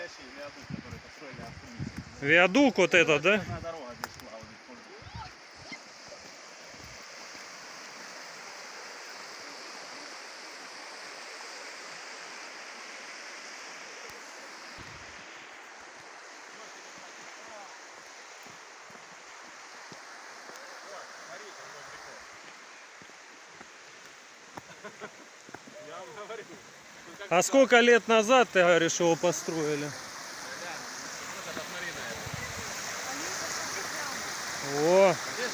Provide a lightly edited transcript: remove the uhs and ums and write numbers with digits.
настоящий виадук, который построили автобус. Виадук вот этот, да? Одна дорога здесь шла. Вот здесь. Я вам говорю. А сколько лет назад, ты говоришь, его построили? Посмотри на это. О, Здесь